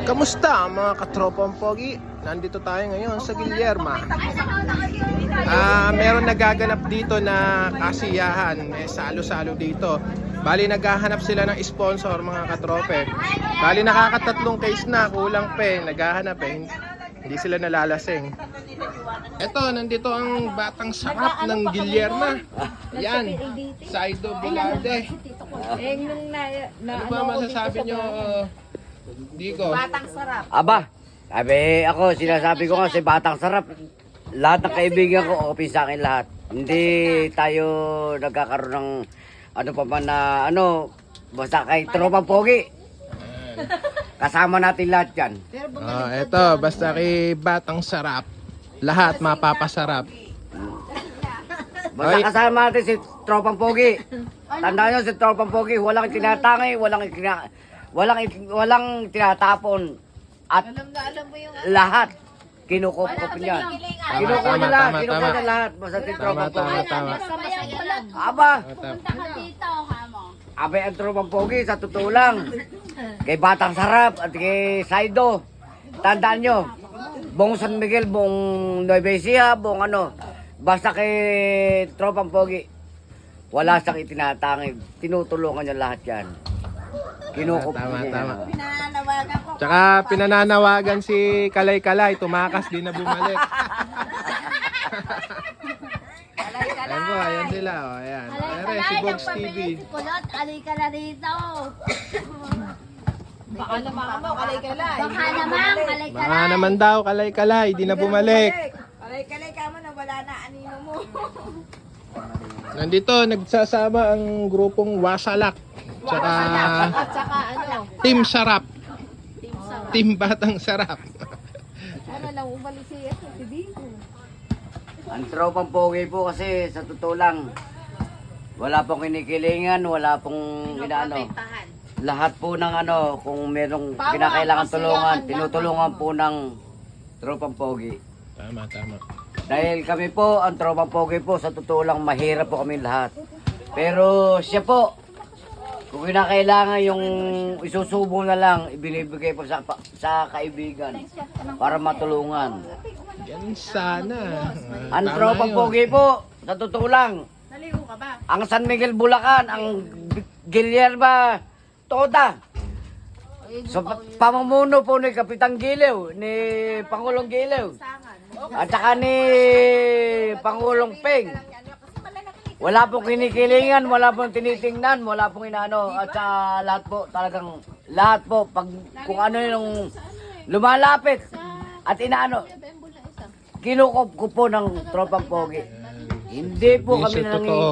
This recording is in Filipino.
Kamusta mga katropang pogi? Nandito tayo ngayon sa Guillerma. Meron nagaganap dito na kasiyahan. May salo-salo dito. Bali naghahanap sila ng sponsor mga katrope. Bali nakakatatlong case na, kulang pa eh. Naghahanap eh. Hindi sila nalalasing. Eto, nandito ang batang sarap ng Guillerma. Yan, Saido Velarde. Ano ba masasabi nyo, Dico? Batang sarap. Aba, sabi ako, sinasabi ko nga si Batang Sarap. Lahat ng kaibigan ko, okay sa akin lahat. Hindi tayo nagkakaroon ng ano pa man na basta kay Tropang Pogi. Kasama natin lahat yan. Eto, basta kay Batang Sarap. Lahat mapapasarap. Basta kasama natin si Tropang Pogi. Tandaan nyo si Tropang Pogi, walang tinatangi, walang tinatapon. At Alam mo yung lahat kinukupkup niya. Kinukuha niya lahat, kinukuha niya lahat. Basta si Tropang Pogi. Tama. Aba, Punta ka dito, kamo. abay ang Tropang Pogi sa totoo lang. Kay Batang Sarap at kay Saido. Tandaan nyo, buong San Miguel, buong Nueva Ecija, buong basta kay Tropang Pogi, wala siyang itinatangig. Tinutulungan niya lahat yan. Kinukup niya. Tama. pinananawagan ko. Tsaka pinananawagan si Kalay-Kalay, tumakas din na bumalik. Ayan po, ayan sila. O, ayan. Ayan si Bogs TV. Si Kulot, alay ka na rito. Baka naman mo, kalay-kalay. Baka naman, alay ka Baka naman daw, Kalay-Kalay, di na bumalik. Kalay-kalay ka mo na wala na anino mo. Nandito, nagsasama ang grupong Wasalak. Tsaka At saka Team Sarap. team sarap. Team Batang Sarap. Ano lang, umalis siya si Dito. Ang Tropang Pogi po kasi sa totoo lang, wala pong kinikilingan, wala pong inaano. Lahat po ng kung merong kinakailangan tulungan, tinutulungan po ng Tropang Pogi. Tama. Dahil kami po, ang Tropang Pogi po, sa totoo lang, mahirap po kami lahat. Pero siya po, kung kinakailangan yung isusubong na lang, ibinibigay po sa kaibigan para matulungan. Yan sana. Ang Tama Tropang yun. Pogi po, sa totoo lang, Naligo ka ba? ang San Miguel Bulacan, ang Guillerma Toda. So, pamumuno po ni Kapitang Gilew, ni Pangulong Gilew, at saka ni Pangulong Peng. Wala pong kinikilingan, wala pong tinitingnan, wala pong inaano, at sa lahat po, pag kung ano yung lumalapit at inaano, kinukup ko po ng Tropang Pogi. Hindi po Hindi kami siya totoo.